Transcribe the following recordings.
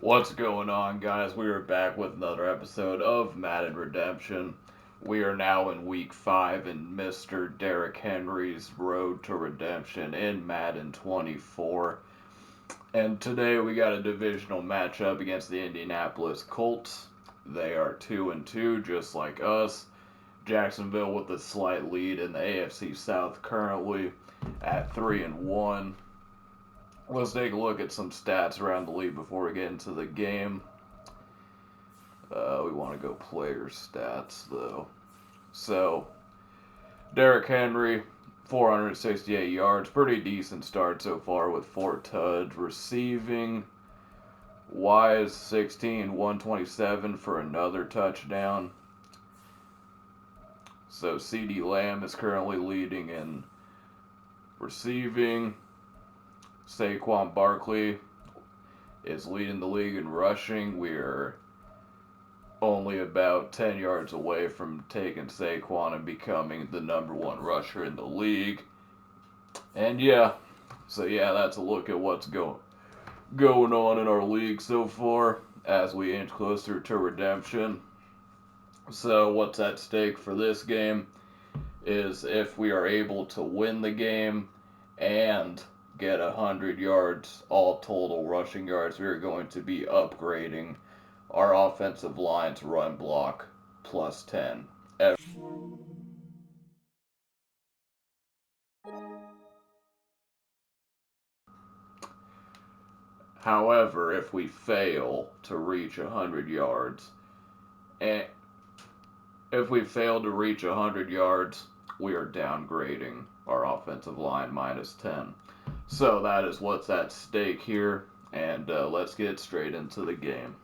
What's going on, guys? We are back with another episode of Madden Redemption. We are now in week 5 in Mr. Derrick Henry's road to redemption in Madden 24. And today we got a divisional matchup against the Indianapolis Colts. They are 2 and 2, just like us. Jacksonville with a slight lead in the AFC South currently at 3 and 1. Let's take a look at some stats around the league before we get into the game. We want to go player stats though. So, Derrick Henry, 468 yards, pretty decent start so far with 4 tuds. Receiving wise 16, 127 for another touchdown. So CeeDee Lamb is currently leading in receiving. Saquon Barkley is leading the league in rushing. We're only about 10 yards away from taking Saquon and becoming the number 1 rusher in the league. And that's a look at what's going on in our league so far as we inch closer to redemption. So what's at stake for this game is if we are able to win the game and get 100 yards, all total rushing yards, we are going to be upgrading our offensive line's run block plus 10. However, if we fail to reach 100 yards, and if we fail to reach 100 yards, we are downgrading our offensive line minus 10. So that is what's at stake here, and let's get straight into the game.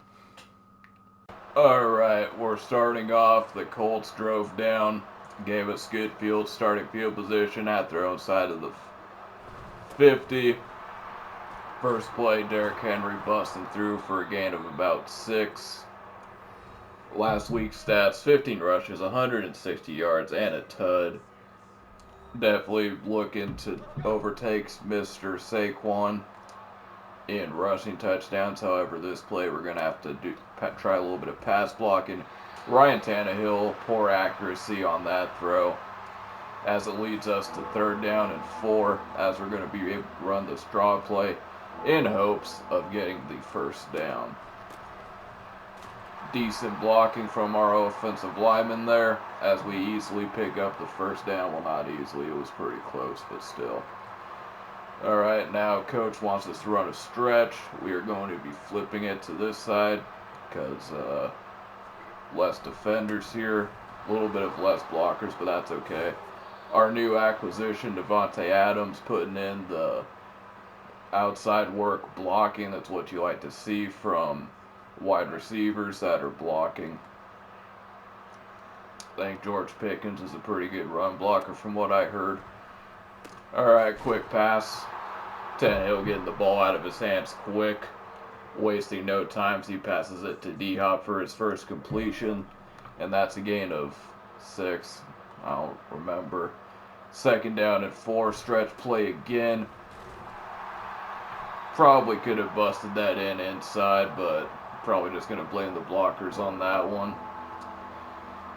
Alright, we're starting off. The Colts drove down, gave us good starting field position at their own side of the 50. First play, Derrick Henry busting through for a gain of about 6. Last week's stats, 15 rushes, 160 yards, and a tud. Definitely looking to overtake Mr. Saquon in rushing touchdowns. However, this play we're going to have to try a little bit of pass blocking. Ryan Tannehill, poor accuracy on that throw, as it leads us to 3rd down and 4, as we're going to be able to run the straw play in hopes of getting the 1st down. Decent blocking from our offensive lineman there, as we easily pick up the 1st down. Well, not easily, it was pretty close, but still. Alright, now coach wants us to run a stretch. We are going to be flipping it to this side because less defenders here. A little bit of less blockers, but that's okay. Our new acquisition, Devontae Adams, putting in the outside work blocking. That's what you like to see from wide receivers that are blocking. I think George Pickens is a pretty good run blocker from what I heard. Alright, quick pass. Tannehill getting the ball out of his hands quick. Wasting no time, so he passes it to D-Hop for his first completion. And that's a gain of 6. I don't remember. 2nd down and 4. Stretch play again. Probably could have busted that in inside, but probably just going to blame the blockers on that one.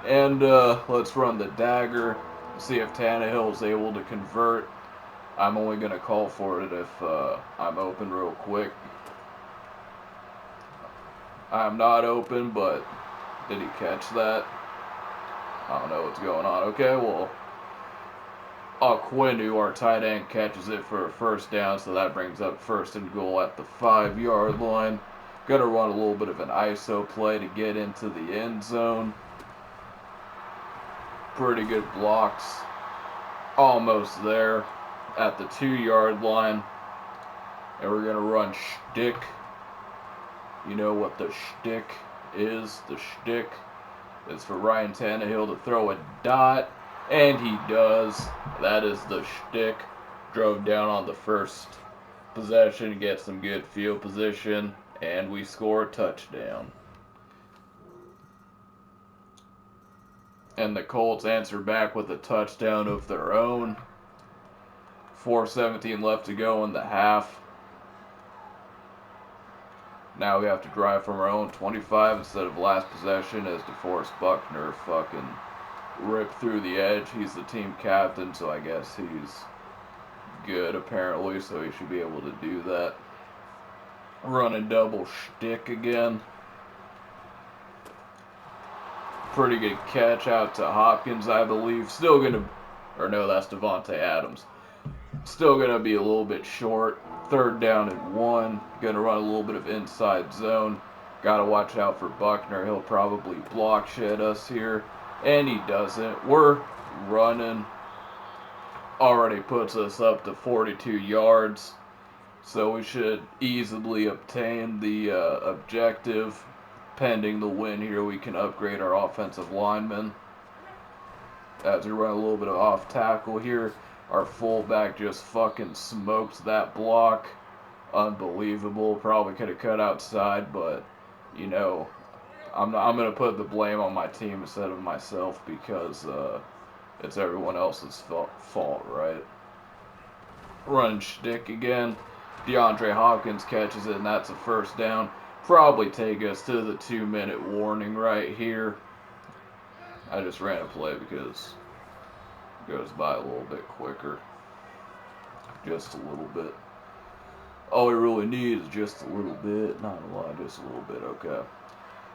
And let's run the dagger. See if Tannehill is able to convert. I'm only going to call for it if I'm open real quick. I'm not open, but did he catch that? I don't know what's going on. Okay, well, Aquinu, our tight end, catches it for a 1st down, so that brings up 1st and goal at the 5-yard line. Gonna run a little bit of an ISO play to get into the end zone. Pretty good blocks. Almost there at the 2-yard line. And we're gonna run shtick. You know what the shtick is? The shtick is for Ryan Tannehill to throw a dot. And he does. That is the shtick. Drove down on the 1st possession, get some good field position, and we score a touchdown. And the Colts answer back with a touchdown of their own. 4:17 left to go in the half. Now we have to drive from our own 25 instead of last possession as DeForest Buckner fucking ripped through the edge. He's the team captain, so I guess he's good apparently, so he should be able to do that. Running double shtick again. Pretty good catch out to Hopkins, I believe. Still gonna, or no, that's Devontae Adams. Still gonna be a little bit short. 3rd down and 1. Gonna run a little bit of inside zone. Gotta watch out for Buckner. He'll probably block shed us here. And he doesn't. We're running. Already puts us up to 42 yards. So we should easily obtain the objective. Pending the win here, we can upgrade our offensive linemen. As we run a little bit of off tackle here, our fullback just fucking smokes that block. Unbelievable. Probably could have cut outside, but you know, I'm gonna put the blame on my team instead of myself because it's everyone else's fault, right? Run shtick again. DeAndre Hopkins catches it, and that's a 1st down. Probably take us to the 2-minute warning right here. I just ran a play because it goes by a little bit quicker. Just a little bit. All we really need is just a little bit. Not a lot, just a little bit. Okay.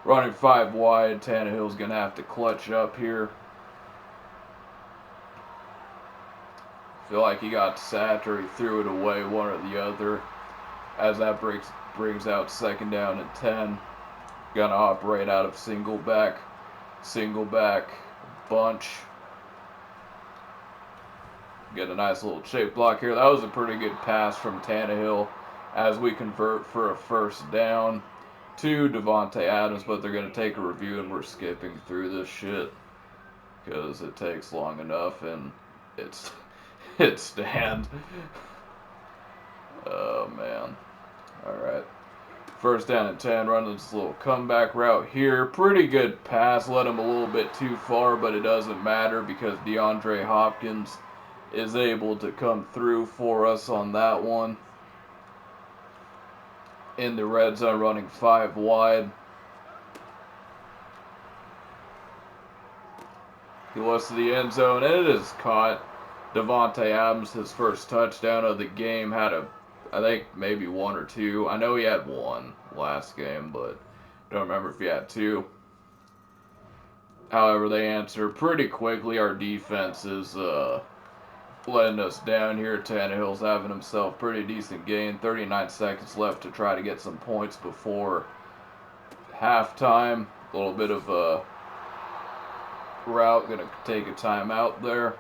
Running 5 wide. Tannehill's going to have to clutch up here. Feel like he got sacked or he threw it away, one or the other. As that brings out 2nd down and 10. Gonna operate out of single back bunch. Get a nice little shape block here. That was a pretty good pass from Tannehill as we convert for a 1st down to Devontae Adams, but they're gonna take a review and we're skipping through this shit because it takes long enough and it's stand. Oh man. Alright. 1st down and 10, running this little comeback route here. Pretty good pass. Led him a little bit too far, but it doesn't matter because DeAndre Hopkins is able to come through for us on that one. In the red zone, running 5 wide. He looks to the end zone, and it is caught. Devontae Adams, his 1st touchdown of the game, had I think maybe 1 or 2. I know he had 1 last game, but don't remember if he had 2. However, they answer pretty quickly. Our defense is letting us down here. Tannehill's having himself pretty decent gain. 39 seconds left to try to get some points before halftime. A little bit of a route. Gonna take a timeout there.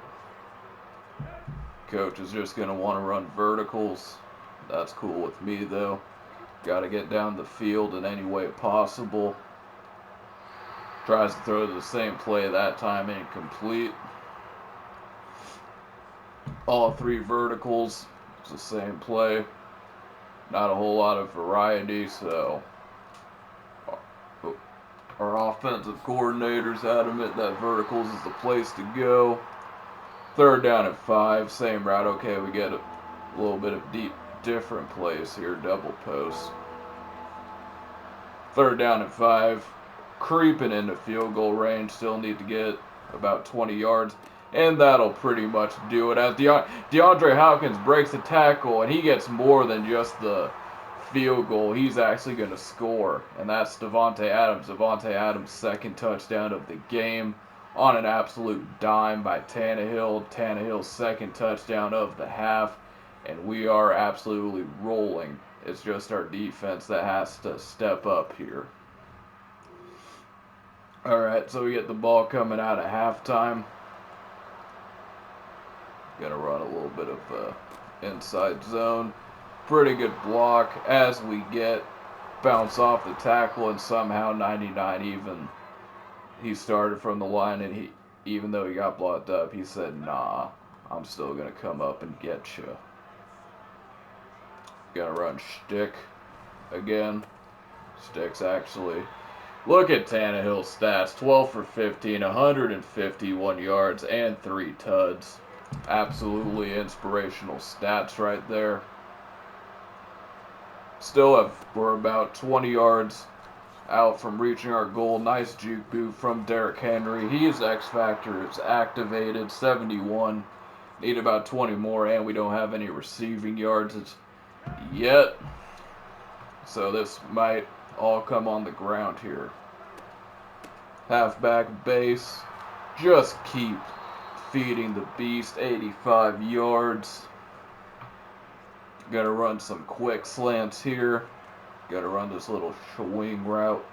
Coach is just gonna want to run verticals. That's cool with me though. Got to get down the field in any way possible. Tries to throw the same play that time, incomplete. All 3 verticals. It's the same play. Not a whole lot of variety, so our offensive coordinator's adamant that verticals is the place to go. 3rd down and 5, same route. Okay, we get a little bit of different plays here, double post. 3rd down and 5, creeping into field goal range. Still need to get about 20 yards, and that'll pretty much do it. As DeAndre Hopkins breaks the tackle, and he gets more than just the field goal. He's actually going to score, and that's Devontae Adams. Devontae Adams' 2nd touchdown of the game on an absolute dime by Tannehill. Tannehill's 2nd touchdown of the half, and we are absolutely rolling. It's just our defense that has to step up here. Alright, so we get the ball coming out at halftime. Gonna run a little bit of inside zone. Pretty good block as we get bounce off the tackle, and somehow 99 even. He started from the line, and even though he got blocked up, he said, nah, I'm still gonna come up and get you. Gonna run shtick again. Sticks actually. Look at Tannehill's stats. 12 for 15, 151 yards, and 3 tuds. Absolutely inspirational stats right there. We're about 20 yards out from reaching our goal. Nice juke boot from Derrick Henry. He's X Factor. It's activated. 71. Need about 20 more, and we don't have any receiving yards yet. So this might all come on the ground here. Halfback base. Just keep feeding the beast. 85 yards. Gonna run some quick slants here. Gonna run this little swing route.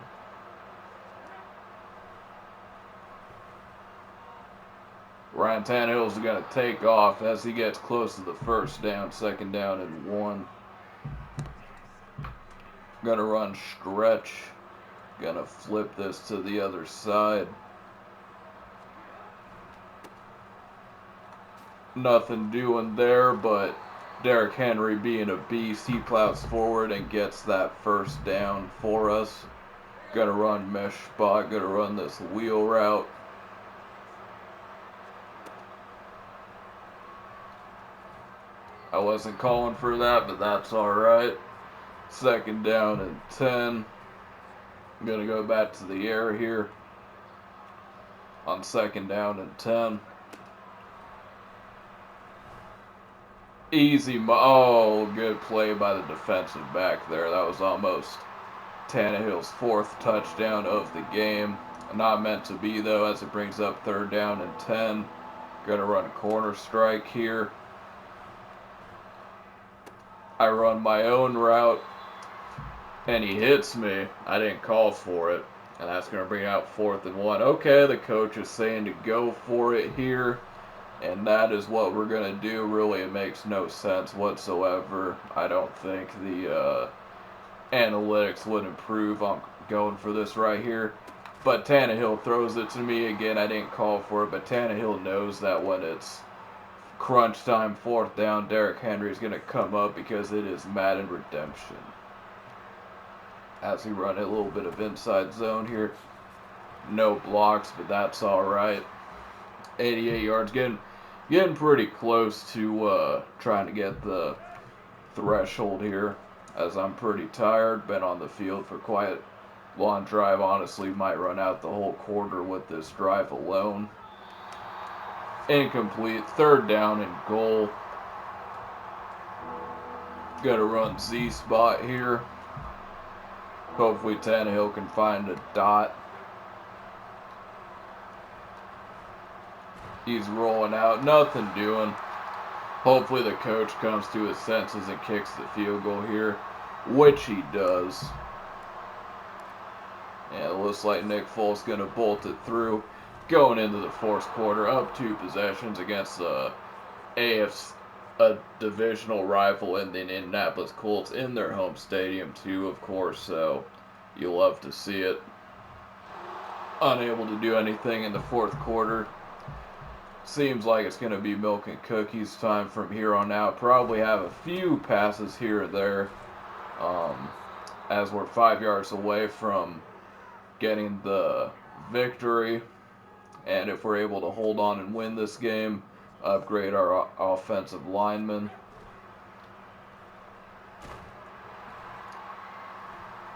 Ryan Tannehill's gonna take off as he gets close to the first down. 2nd down and 1. Gonna run stretch. Gonna flip this to the other side. Nothing doing there, but Derrick Henry being a beast, he plows forward and gets that first down for us. Gonna run mesh spot, gonna run this wheel route. I wasn't calling for that, but that's alright. 2nd down and 10. I'm gonna go back to the air here on 2nd down and 10. Oh, good play by the defensive back there. That was almost Tannehill's 4th touchdown of the game. Not meant to be, though, as it brings up 3rd down and 10. Gonna run a corner strike here. I run my own route, and he hits me. I didn't call for it, and that's gonna bring out 4th and 1. Okay, the coach is saying to go for it here. And that is what we're going to do. Really, it makes no sense whatsoever. I don't think the analytics would improve on going for this right here. But Tannehill throws it to me again. I didn't call for it, but Tannehill knows that when it's crunch time, 4th down, Derrick Henry is going to come up because it is Madden Redemption. As we run a little bit of inside zone here. No blocks, but that's all right. 88 yards, getting pretty close to trying to get the threshold here, as I'm pretty tired. Been on the field for quite a long drive. Honestly, might run out the whole quarter with this drive alone. Incomplete. 3rd down and goal. Gonna run Z spot here. Hopefully Tannehill can find a dot. He's rolling out, nothing doing. Hopefully the coach comes to his senses and kicks the field goal here, which he does. And it looks like Nick Foles going to bolt it through. Going into the 4th quarter, up 2 possessions against a divisional rival in the Indianapolis Colts in their home stadium too, of course, so you love to see it. Unable to do anything in the 4th quarter. Seems like it's going to be milk and cookies time from here on out. Probably have a few passes here or there, as we're 5 yards away from getting the victory. And if we're able to hold on and win this game, upgrade our offensive linemen.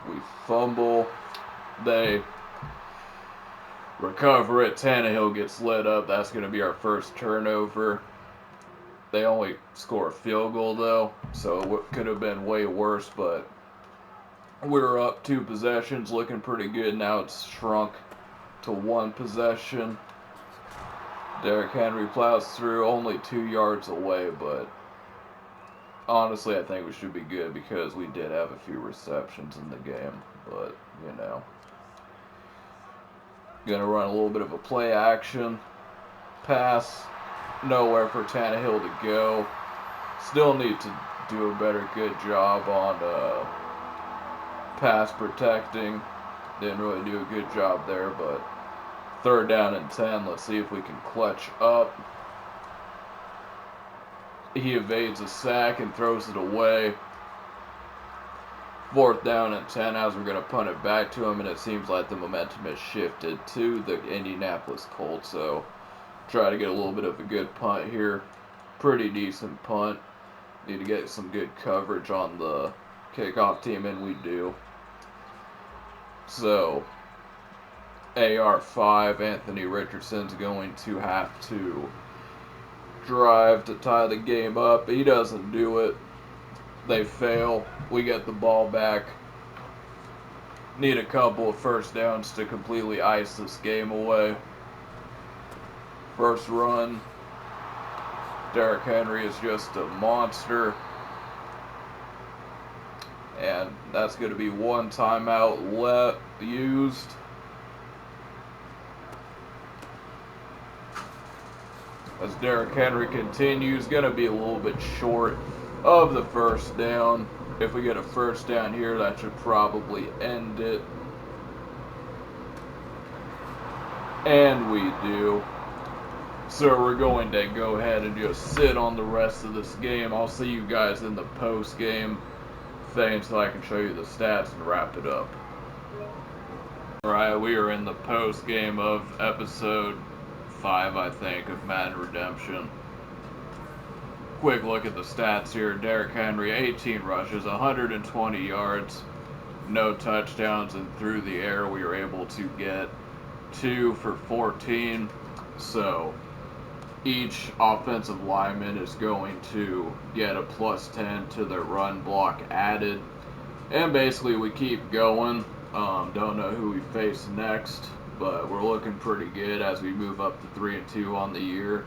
We fumble. They recover it. Tannehill gets lit up. That's going to be our first turnover. They only score a field goal, though, so it could have been way worse, but we were up 2 possessions, looking pretty good. Now it's shrunk to 1 possession. Derrick Henry plows through, only 2 yards away, but honestly, I think we should be good because we did have a few receptions in the game, but, you know. Gonna run a little bit of a play action pass. Nowhere for Tannehill to go. Still need to do a good job on pass protecting. Didn't really do a good job there, but 3rd down and 10. Let's see if we can clutch up. He evades a sack and throws it away. 4th down and 10 as we're going to punt it back to him, and it seems like the momentum has shifted to the Indianapolis Colts, so try to get a little bit of a good punt here. Pretty decent punt. Need to get some good coverage on the kickoff team, and we do. So, AR5, Anthony Richardson's going to have to drive to tie the game up. He doesn't do it. They fail. We get the ball back. Need a couple of first downs to completely ice this game away. First run. Derrick Henry is just a monster. And that's going to be one timeout used. As Derrick Henry continues, going to be a little bit short of the first down. If we get a first down here, that should probably end it. And we do. So we're going to go ahead and just sit on the rest of this game. I'll see you guys in the post-game thing so I can show you the stats and wrap it up. Alright, we are in the post-game of episode 5, I think, of Madden Redemption. Quick look at the stats here. Derrick Henry, 18 rushes, 120 yards, no touchdowns, and through the air we were able to get 2 for 14. So each offensive lineman is going to get a +10 to their run block added. And basically we keep going. Don't know who we face next, but we're looking pretty good as we move up to 3-2 on the year.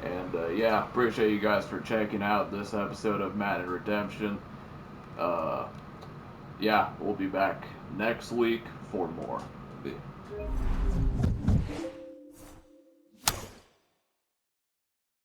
And yeah, appreciate you guys for checking out this episode of Madden Redemption. Yeah, we'll be back next week for more.